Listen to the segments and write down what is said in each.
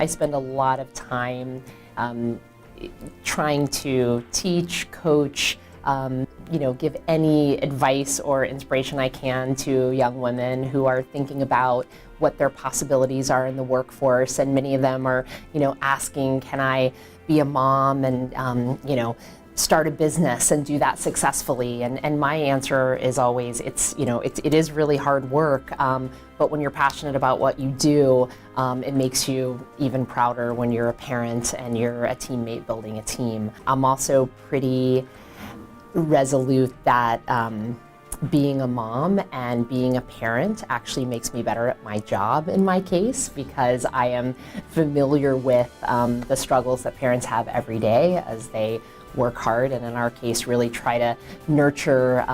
I spend a lot of time trying to teach, coach, give any advice or inspiration I can to young women who are thinking about what their possibilities are in the workforce. And many of them are, asking, can I be a mom and, start a business and do that successfully? And my answer is always, it is really hard work, but when you're passionate about what you do, it makes you even prouder when you're a parent and you're a teammate building a team. I'm also pretty resolute that being a mom and being a parent actually makes me better at my job in my case, because I am familiar with the struggles that parents have every day as they work hard, and in our case really try to nurture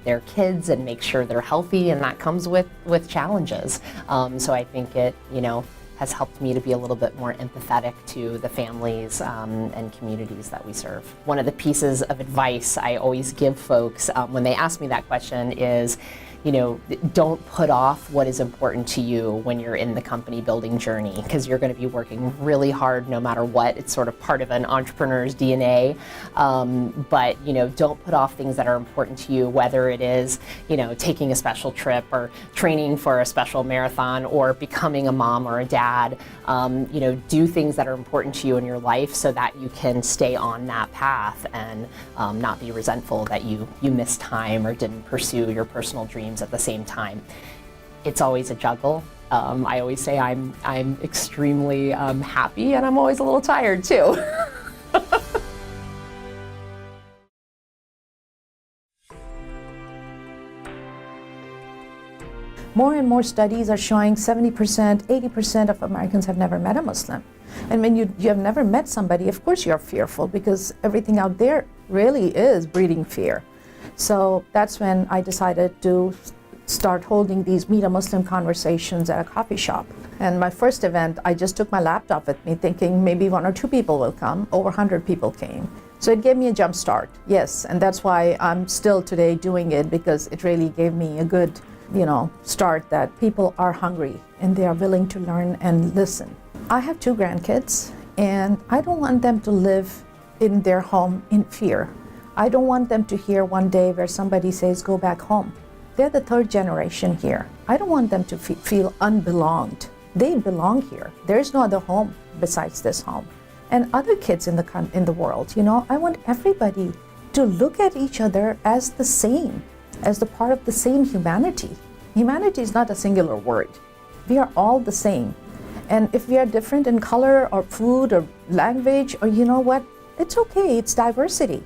their kids and make sure they're healthy, and that comes with challenges. So I think it has helped me to be a little bit more empathetic to the families and communities that we serve. One of the pieces of advice I always give folks when they ask me that question is, don't put off what is important to you when you're in the company building journey, because you're going to be working really hard no matter what. It's sort of part of an entrepreneur's DNA. But don't put off things that are important to you, whether it is taking a special trip or training for a special marathon or becoming a mom or a dad. Do things that are important to you in your life so that you can stay on that path and not be resentful that you missed time or didn't pursue your personal dreams at the same time. It's always a juggle. I always say I'm extremely happy, and I'm always a little tired too. More and more studies are showing 70%, 80% of Americans have never met a Muslim. And when you have never met somebody, of course you're fearful, because everything out there really is breeding fear. So that's when I decided to start holding these Meet a Muslim conversations at a coffee shop. And my first event, I just took my laptop with me thinking maybe 1 or 2 people will come. Over 100 people came. So it gave me a jump start, yes. And that's why I'm still today doing it, because it really gave me a good start that people are hungry and they are willing to learn and listen. I have 2 grandkids, and I don't want them to live in their home in fear. I don't want them to hear one day where somebody says, go back home. They're the 3rd generation here. I don't want them to feel unbelonged. They belong here. There's no other home besides this home. And other kids in the world, I want everybody to look at each other as the same, as the part of the same humanity. Humanity is not a singular word. We are all the same. And if we are different in color or food or language, or it's okay, it's diversity.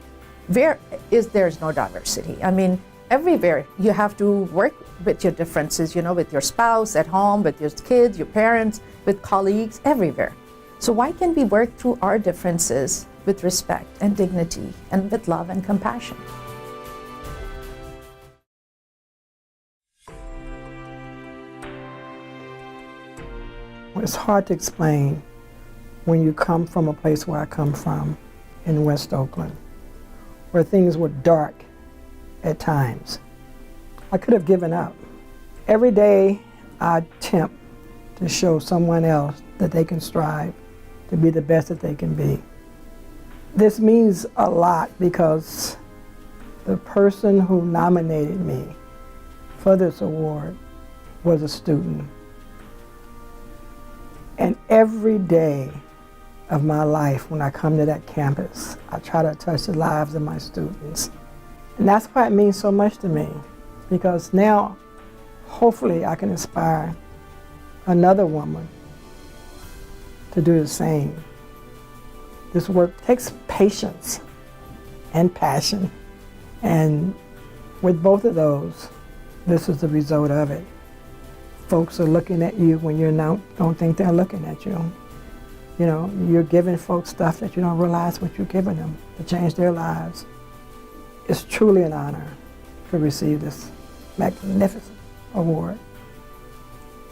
Where is there's no diversity? I mean, everywhere you have to work with your differences, with your spouse, at home, with your kids, your parents, with colleagues, everywhere. So why can't we work through our differences with respect and dignity and with love and compassion? It's hard to explain when you come from a place where I come from in West Oakland, where things were dark at times. I could have given up. Every day I attempt to show someone else that they can strive to be the best that they can be. This means a lot because the person who nominated me for this award was a student. And every day of my life when I come to that campus, I try to touch the lives of my students. And that's why it means so much to me, because now hopefully I can inspire another woman to do the same. This work takes patience and passion, and with both of those, this is the result of it. Folks are looking at you when you don't think they're looking at you. You're giving folks stuff that you don't realize what you're giving them to change their lives. It's truly an honor to receive this magnificent award.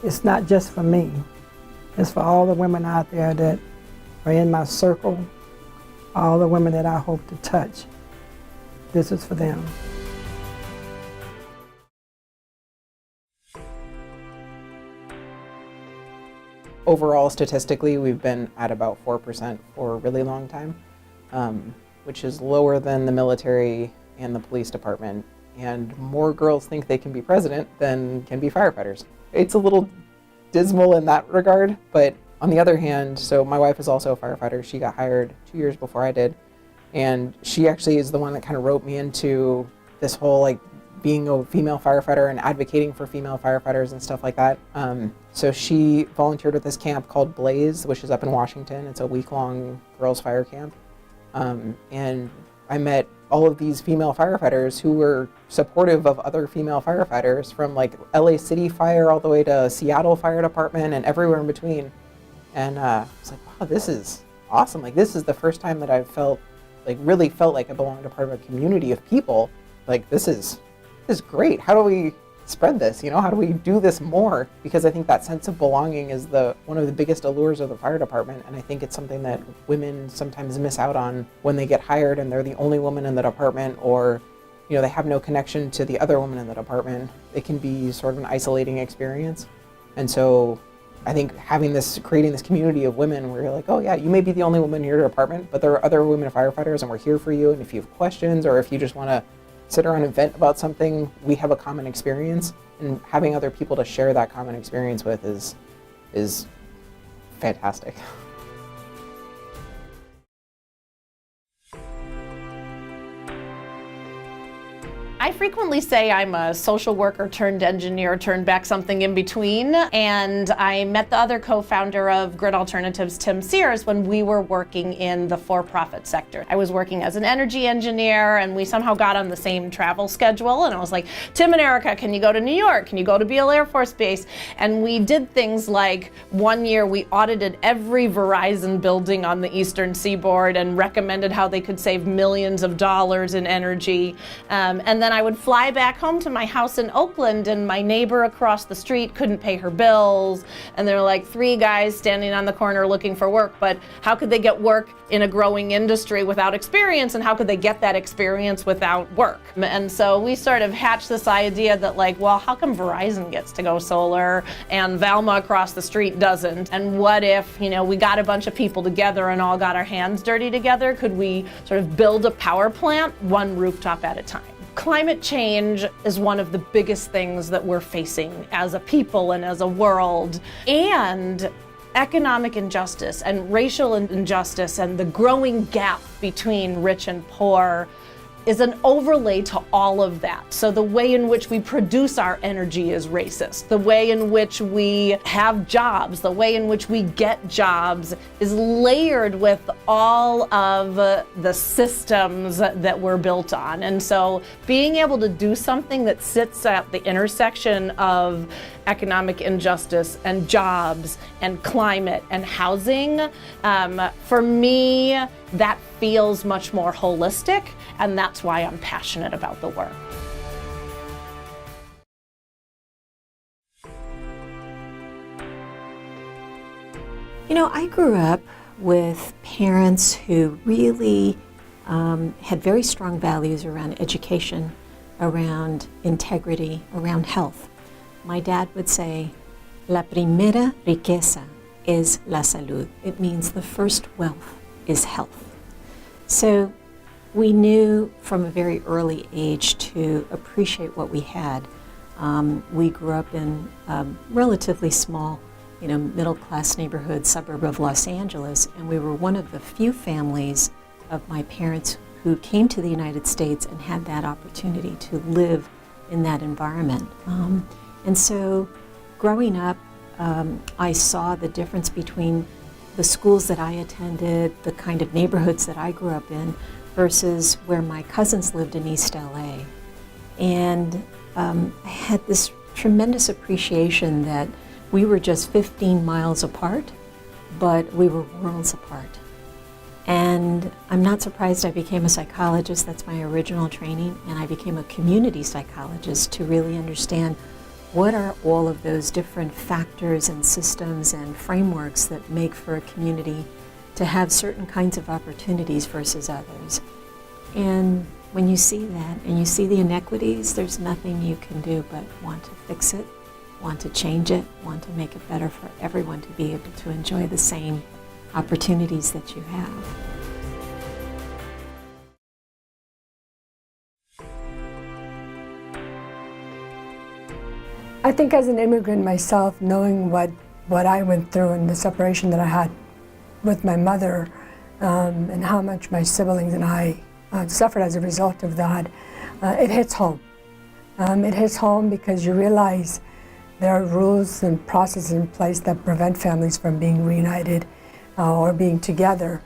It's not just for me. It's for all the women out there that are in my circle, all the women that I hope to touch. This is for them. overall, statistically, we've been at about 4% for a really long time, which is lower than the military and the police department. And more girls think they can be president than can be firefighters. It's a little dismal in that regard, but on the other hand, so my wife is also a firefighter. She got hired 2 years before I did. And she actually is the one that kind of roped me into this whole like being a female firefighter and advocating for female firefighters and stuff like that. So she volunteered with this camp called Blaze, which is up in Washington. It's a week-long girls' fire camp. And I met all of these female firefighters who were supportive of other female firefighters, from like LA City Fire all the way to Seattle Fire Department and everywhere in between. And I was like, wow, this is awesome. Like, this is the first time that I've really felt like I belonged to part of a community of people. Like, this is great. How do we spread this? You know, how do we do this more? Because I think that sense of belonging is one of the biggest allures of the fire department. And I think it's something that women sometimes miss out on when they get hired and they're the only woman in the department, or, you know, they have no connection to the other women in the department. It can be sort of an isolating experience. And so I think creating this community of women where you're like, oh yeah, you may be the only woman in your department, but there are other women firefighters and we're here for you. And if you have questions, or if you just want to sit around and vent about something, we have a common experience, and having other people to share that common experience with is fantastic. I frequently say I'm a social worker turned engineer turned back something in between, and I met the other co-founder of Grid Alternatives, Tim Sears, when we were working in the for-profit sector. I was working as an energy engineer, and we somehow got on the same travel schedule, and I was like, Tim and Erica, can you go to New York? Can you go to Beale Air Force Base? And we did things like, one year we audited every Verizon building on the Eastern Seaboard and recommended how they could save millions of dollars in energy. And then I would fly back home to my house in Oakland, and my neighbor across the street couldn't pay her bills, and there were like 3 guys standing on the corner looking for work, but how could they get work in a growing industry without experience, and how could they get that experience without work? And so we sort of hatched this idea that, like, well, how come Verizon gets to go solar and Valma across the street doesn't? And what if, you know, we got a bunch of people together and all got our hands dirty together? Could we sort of build a power plant one rooftop at a time? Climate change is one of the biggest things that we're facing as a people and as a world. And economic injustice and racial injustice and the growing gap between rich and poor is an overlay to all of that. So the way in which we produce our energy is racist. The way in which we have jobs, the way in which we get jobs is layered with all of the systems that we're built on. And so being able to do something that sits at the intersection of economic injustice and jobs and climate and housing, for me, that feels much more holistic, and that's why I'm passionate about the work. You know, I grew up with parents who really had very strong values around education, around integrity, around health. My dad would say, la primera riqueza es la salud. It means the first wealth is health. So we knew from a very early age to appreciate what we had. We grew up in a relatively small, middle-class neighborhood suburb of Los Angeles, and we were one of the few families of my parents who came to the United States and had that opportunity to live in that environment. And so growing up, I saw the difference between the schools that I attended, the kind of neighborhoods that I grew up in, versus where my cousins lived in East LA. And I had this tremendous appreciation that we were just 15 miles apart, but we were worlds apart. And I'm not surprised I became a psychologist. That's my original training. And I became a community psychologist to really understand what are all of those different factors and systems and frameworks that make for a community to have certain kinds of opportunities versus others. And when you see that and you see the inequities, there's nothing you can do but want to fix it want to change it, want to make it better for everyone to be able to enjoy the same opportunities that you have. I think as an immigrant myself, knowing what I went through and the separation that I had with my mother, and how much my siblings and I suffered as a result of that, it hits home. It hits home because you realize there are rules and processes in place that prevent families from being reunited or being together.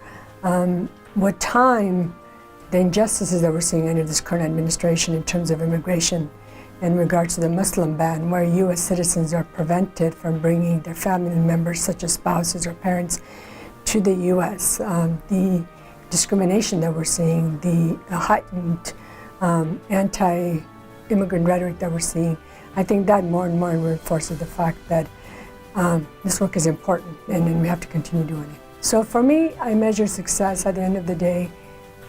With time, the injustices that we're seeing under this current administration in terms of immigration in regards to the Muslim ban, where U.S. citizens are prevented from bringing their family members, such as spouses or parents, to the U.S. The discrimination that we're seeing, the heightened anti-immigrant rhetoric that we're seeing, I think that more and more reinforces the fact that this work is important and we have to continue doing it. So for me, I measure success at the end of the day.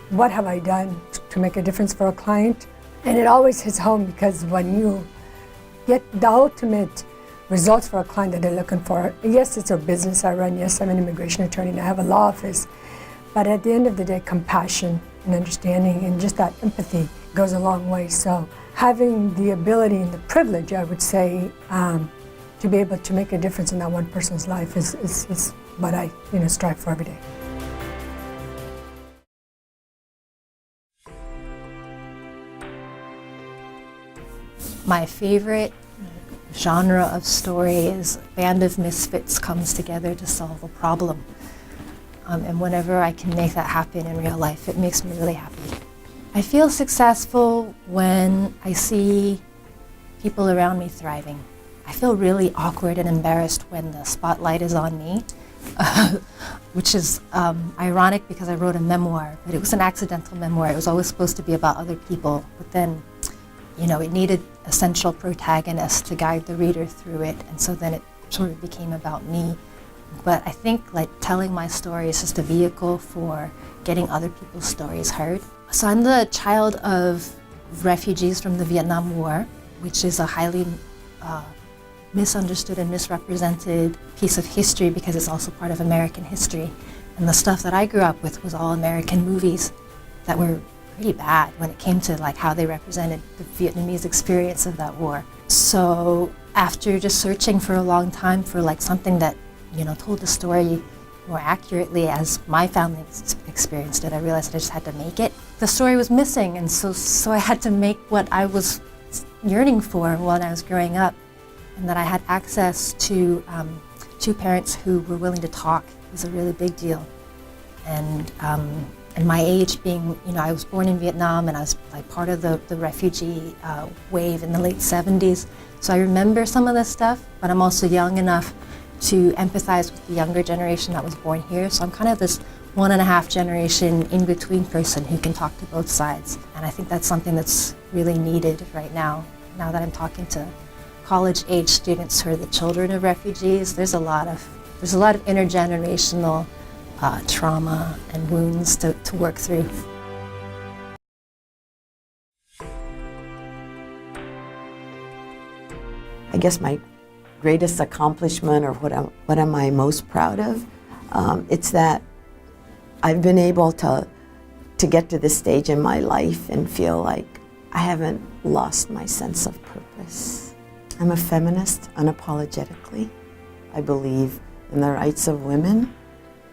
What have I done to make a difference for a client? And it always hits home because when you get the ultimate results for a client that they're looking for, yes, it's a business I run, yes, I'm an immigration attorney and I have a law office, but at the end of the day, compassion and understanding and just that empathy goes a long way. So having the ability and the privilege, I would say, to be able to make a difference in that one person's life is what I strive for every day. My favorite genre of story is a band of misfits comes together to solve a problem. And whenever I can make that happen in real life, it makes me really happy. I feel successful when I see people around me thriving. I feel really awkward and embarrassed when the spotlight is on me, which is ironic because I wrote a memoir, but it was an accidental memoir. It was always supposed to be about other people, but then it needed a central protagonist to guide the reader through it, and so then it sort of became about me. But I think telling my story is just a vehicle for getting other people's stories heard. So I'm the child of refugees from the Vietnam War, which is a highly misunderstood and misrepresented piece of history because it's also part of American history. And the stuff that I grew up with was all American movies that were pretty bad when it came to how they represented the Vietnamese experience of that war. So after just searching for a long time for something that told the story more accurately as my family experienced it, I realized that I just had to make it. The story was missing, and so I had to make what I was yearning for when I was growing up, and that I had access to two parents who were willing to talk was a really big deal. And my age being, I was born in Vietnam and I was part of the refugee wave in the late 70s. So I remember some of this stuff, but I'm also young enough to empathize with the younger generation that was born here. So I'm kind of this 1.5 generation in-between person who can talk to both sides. And I think that's something that's really needed right now that I'm talking to college-age students who are the children of refugees. There's a lot of intergenerational trauma and wounds to work through. I guess my greatest accomplishment, or what am I most proud of, it's that I've been able to get to this stage in my life and feel like I haven't lost my sense of purpose. I'm a feminist unapologetically. I believe in the rights of women.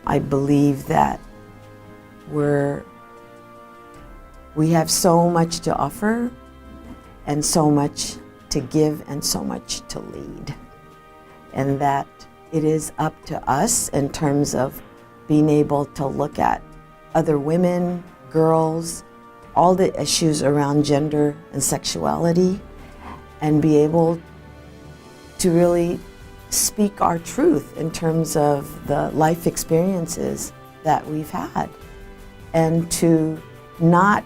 I believe that we have so much to offer and so much to give and so much to lead. And that it is up to us in terms of being able to look at other women, girls, all the issues around gender and sexuality, and be able to really speak our truth in terms of the life experiences that we've had, and to not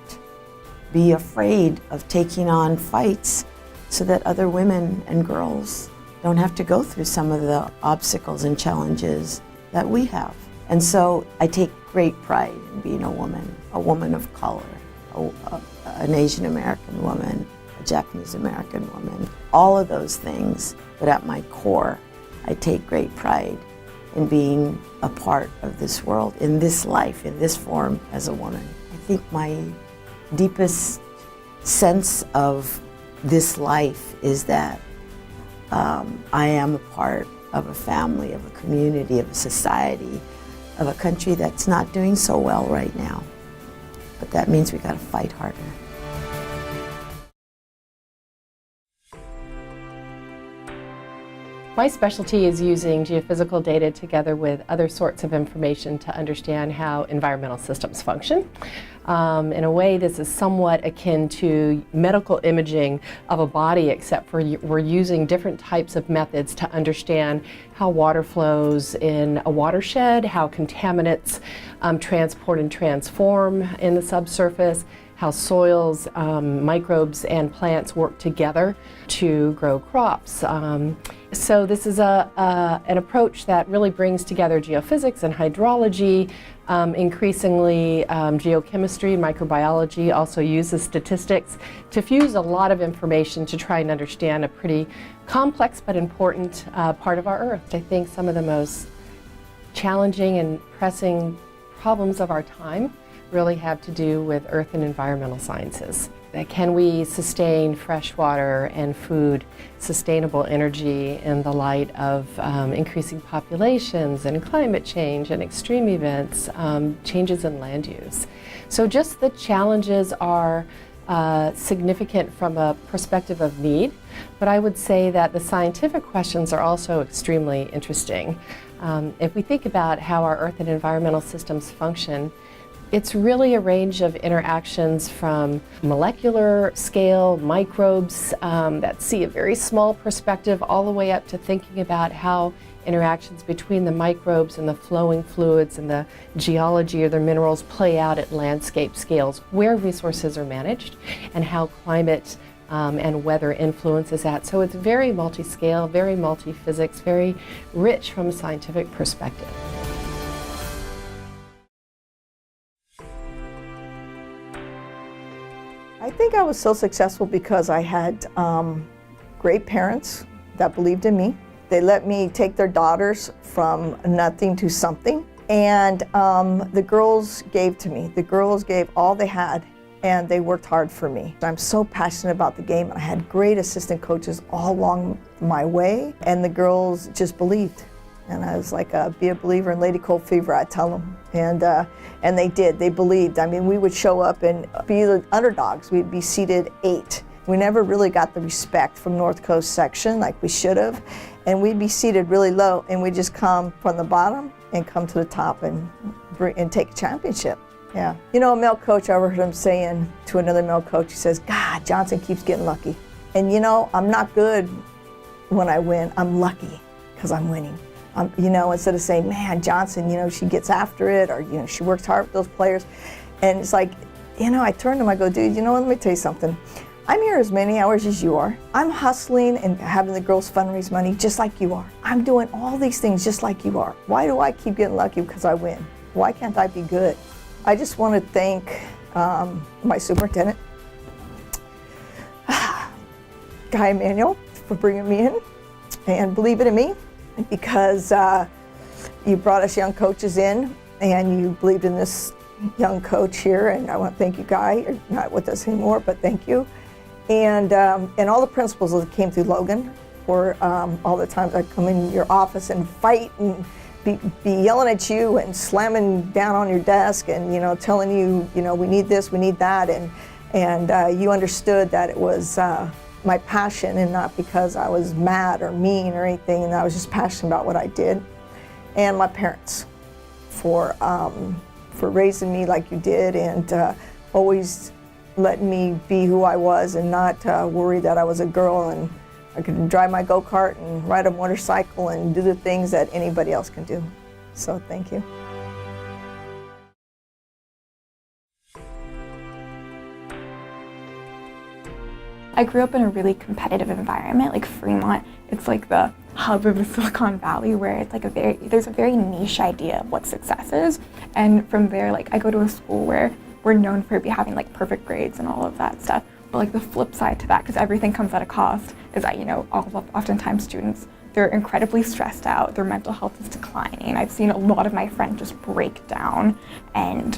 be afraid of taking on fights so that other women and girls don't have to go through some of the obstacles and challenges that we have. And so I take great pride in being a woman of color, an Asian American woman, a Japanese American woman, all of those things. But at my core, I take great pride in being a part of this world, in this life, in this form as a woman. I think my deepest sense of this life is that I am a part of a family, of a community, of a society, of a country that's not doing so well right now. But that means we gotta fight harder. My specialty is using geophysical data together with other sorts of information to understand how environmental systems function. In a way, this is somewhat akin to medical imaging of a body, except for we're using different types of methods to understand how water flows in a watershed, how contaminants transport and transform in the subsurface, how soils, microbes, and plants work together to grow crops. So this is an approach that really brings together geophysics and hydrology. Increasingly, geochemistry, microbiology also uses statistics to fuse a lot of information to try and understand a pretty complex but important part of our Earth. I think some of the most challenging and pressing problems of our time really have to do with earth and environmental sciences. Can we sustain fresh water and food, sustainable energy in the light of increasing populations and climate change and extreme events, changes in land use? So just the challenges are significant from a perspective of need, but I would say that the scientific questions are also extremely interesting. If we think about how our earth and environmental systems function, it's really a range of interactions from molecular scale, microbes that see a very small perspective, all the way up to thinking about how interactions between the microbes and the flowing fluids and the geology or the minerals play out at landscape scales, where resources are managed, and how climate and weather influences that. So it's very multi-scale, very multi-physics, very rich from a scientific perspective. I think I was so successful because I had great parents that believed in me. They let me take their daughters from nothing to something. And the girls gave to me. The girls gave all they had, and they worked hard for me. I'm so passionate about the game, and I had great assistant coaches all along my way, and the girls just believed. And I was like, be a believer in Lady Cold Fever, I tell them. And they did, they believed. I mean, we would show up and be the underdogs. We'd be seated 8. We never really got the respect from North Coast section like we should have. And we'd be seated really low, and we'd just come from the bottom and come to the top and take a championship. Yeah. You know, a male coach, I overheard him saying to another male coach, he says, God, Johnson keeps getting lucky. And you know, I'm not good when I win, I'm lucky because I'm winning. You know, instead of saying, man, Johnson, you know, she gets after it, or, you know, she works hard with those players. And it's like, you know, I turned to him, I go, dude, you know what, let me tell you something. I'm here as many hours as you are. I'm hustling and having the girls fundraise money just like you are. I'm doing all these things just like you are. Why do I keep getting lucky because I win? Why can't I be good? I just want to thank my superintendent, Guy Emanuel, for bringing me in and believing in me. Because you brought us young coaches in, and you believed in this young coach here, and I want to thank you, Guy. You're not with us anymore, but thank you. And all the principals that came through Logan, for all the times I'd come in your office and fight and be yelling at you and slamming down on your desk and, you know, telling you, you know, we need this, we need that, and you understood that it was my passion, and not because I was mad or mean or anything, and I was just passionate about what I did. And my parents for raising me like you did, and always letting me be who I was and not worry that I was a girl and I could drive my go-kart and ride a motorcycle and do the things that anybody else can do. So thank you. I grew up in a really competitive environment, like Fremont. It's like the hub of the Silicon Valley, where it's like there's a very niche idea of what success is. And from there, like, I go to a school where we're known for having like perfect grades and all of that stuff. But like the flip side to that, because everything comes at a cost, is that, you know, oftentimes students, they're incredibly stressed out, their mental health is declining. I've seen a lot of my friends just break down, and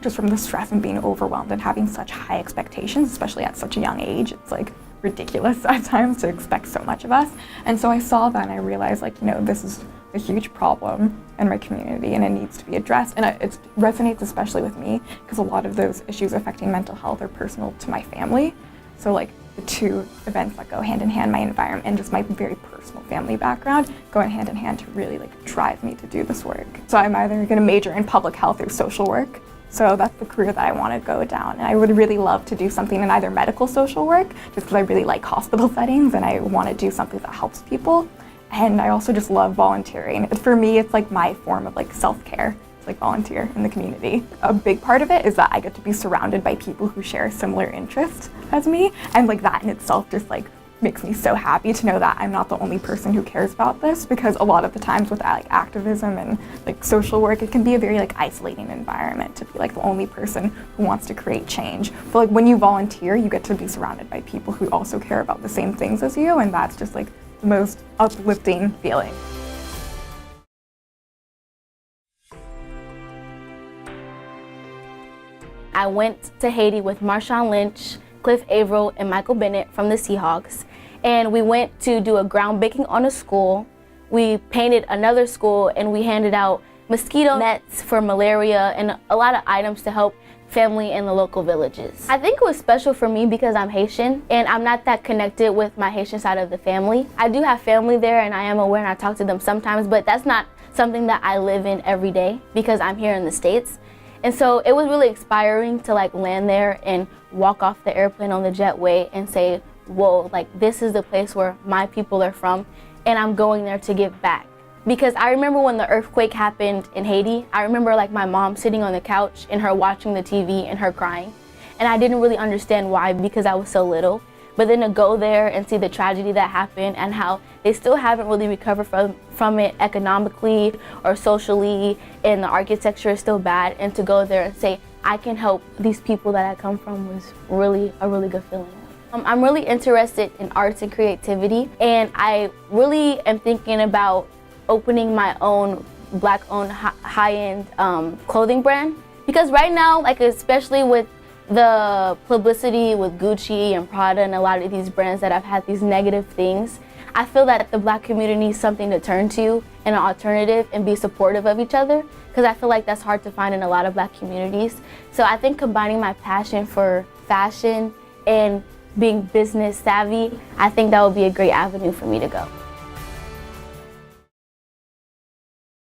just from the stress and being overwhelmed and having such high expectations, especially at such a young age, it's like ridiculous at times to expect so much of us. And so I saw that and I realized, like, you know, this is a huge problem in my community and it needs to be addressed. And it resonates especially with me because a lot of those issues affecting mental health are personal to my family. So like the two events that go hand in hand, my environment and just my very personal family background, going hand in hand to really like drive me to do this work. So I'm either going to major in public health or social work. So that's the career that I want to go down. And I would really love to do something in either medical social work, just because I really like hospital settings and I want to do something that helps people. And I also just love volunteering. For me, it's like my form of like self-care. It's like volunteer in the community. A big part of it is that I get to be surrounded by people who share similar interests as me. And like that in itself just like makes me so happy to know that I'm not the only person who cares about this, because a lot of the times with like activism and like social work, it can be a very like isolating environment to be like the only person who wants to create change. But like when you volunteer, you get to be surrounded by people who also care about the same things as you, and that's just like the most uplifting feeling. I went to Haiti with Marshawn Lynch, Cliff Averill, and Michael Bennett from the Seahawks. And we went to do a groundbreaking on a school. We painted another school and we handed out mosquito nets for malaria and a lot of items to help family in the local villages. I think it was special for me because I'm Haitian and I'm not that connected with my Haitian side of the family. I do have family there and I am aware and I talk to them sometimes, but that's not something that I live in every day because I'm here in the States. And so it was really inspiring to like land there and walk off the airplane on the jetway and say, whoa, like this is the place where my people are from and I'm going there to give back. Because I remember when the earthquake happened in Haiti, I remember like my mom sitting on the couch and her watching the TV and her crying. And I didn't really understand why because I was so little. But then to go there and see the tragedy that happened and how they still haven't really recovered from it economically or socially, and the architecture is still bad, and to go there and say, I can help these people that I come from was really a really good feeling. I'm really interested in arts and creativity, and I really am thinking about opening my own Black-owned high-end clothing brand. Because right now, like especially with the publicity with Gucci and Prada and a lot of these brands that have had these negative things, I feel that the Black community needs something to turn to and an alternative and be supportive of each other, because I feel like that's hard to find in a lot of Black communities. So I think combining my passion for fashion and being business savvy, I think that would be a great avenue for me to go.